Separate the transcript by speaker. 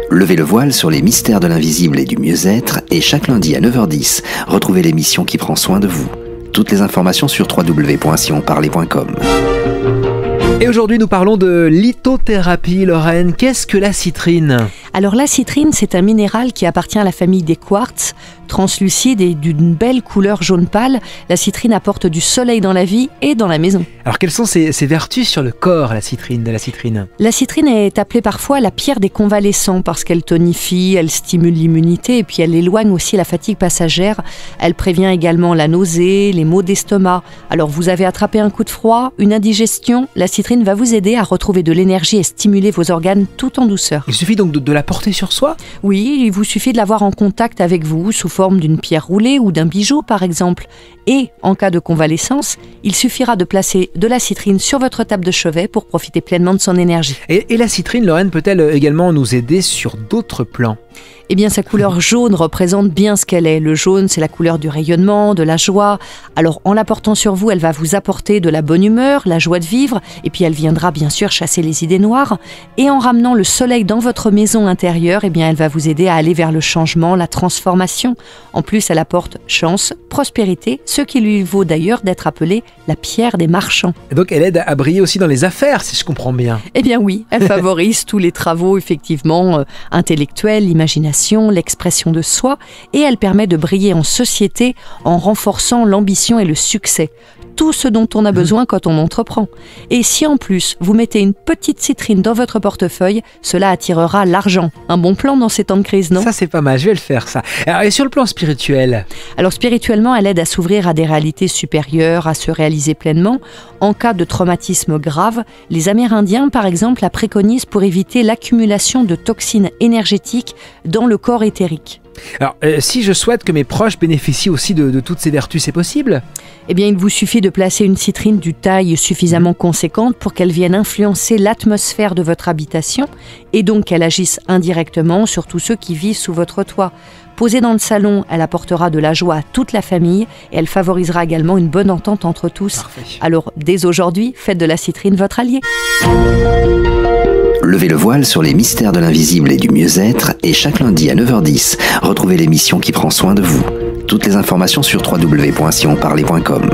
Speaker 1: Levez le voile sur les mystères de l'invisible et du mieux-être et chaque lundi à 9h10, retrouvez l'émission qui prend soin de vous. Toutes les informations sur www.sionparler.com.
Speaker 2: Et aujourd'hui, nous parlons de lithothérapie. Lorraine, qu'est-ce que la citrine ?
Speaker 3: Alors la citrine, c'est un minéral qui appartient à la famille des quartz, translucide et d'une belle couleur jaune pâle. La citrine apporte du soleil dans la vie et dans la maison.
Speaker 2: Alors quelles sont ses vertus sur le corps, de la citrine ?
Speaker 3: La citrine est appelée parfois la pierre des convalescents parce qu'elle tonifie, elle stimule l'immunité et puis elle éloigne aussi la fatigue passagère. Elle prévient également la nausée, les maux d'estomac. Alors vous avez attrapé un coup de froid, une indigestion, la citrine va vous aider à retrouver de l'énergie et stimuler vos organes tout en douceur.
Speaker 2: Il suffit donc de la porter sur soi ?
Speaker 3: Oui, il vous suffit de l'avoir en contact avec vous sous forme d'une pierre roulée ou d'un bijou par exemple. Et en cas de convalescence, il suffira de placer de la citrine sur votre table de chevet pour profiter pleinement de son énergie.
Speaker 2: Et la citrine, Lorraine, peut-elle également nous aider sur d'autres plans ?
Speaker 3: Eh bien, sa couleur jaune représente bien ce qu'elle est. Le jaune, c'est la couleur du rayonnement, de la joie. Alors, en la portant sur vous, elle va vous apporter de la bonne humeur, la joie de vivre, et puis elle viendra bien sûr chasser les idées noires. Et en ramenant le soleil dans votre maison intérieure, eh bien, elle va vous aider à aller vers le changement, la transformation. En plus, elle apporte chance, prospérité, ce qui lui vaut d'ailleurs d'être appelée la pierre des marchands.
Speaker 2: Et donc, elle aide à briller aussi dans les affaires, si je comprends bien.
Speaker 3: Eh bien oui, elle favorise tous les travaux, effectivement, intellectuels, l'imagination, l'expression de soi, et elle permet de briller en société en renforçant l'ambition et le succès. Tout ce dont on a besoin quand on entreprend. Et si en plus vous mettez une petite citrine dans votre portefeuille, cela attirera l'argent. Un bon plan dans ces temps de crise, non ?
Speaker 2: Ça c'est pas mal, je vais le faire ça. Alors, et sur le plan spirituel ?
Speaker 3: Alors spirituellement, elle aide à s'ouvrir à des réalités supérieures, à se réaliser pleinement. En cas de traumatisme grave, les Amérindiens par exemple la préconisent pour éviter l'accumulation de toxines énergétiques dans le corps éthérique.
Speaker 2: Alors, si je souhaite que mes proches bénéficient aussi de toutes ces vertus, c'est possible ?
Speaker 3: Eh bien, il vous suffit de placer une citrine d'une taille suffisamment conséquente pour qu'elle vienne influencer l'atmosphère de votre habitation et donc qu'elle agisse indirectement sur tous ceux qui vivent sous votre toit. Posée dans le salon, elle apportera de la joie à toute la famille et elle favorisera également une bonne entente entre tous.
Speaker 2: Parfait.
Speaker 3: Alors, dès aujourd'hui, faites de la citrine votre allié.
Speaker 1: Levez le voile sur les mystères de l'invisible et du mieux-être et chaque lundi à 9h10, retrouvez l'émission qui prend soin de vous. Toutes les informations sur www.sionparler.com.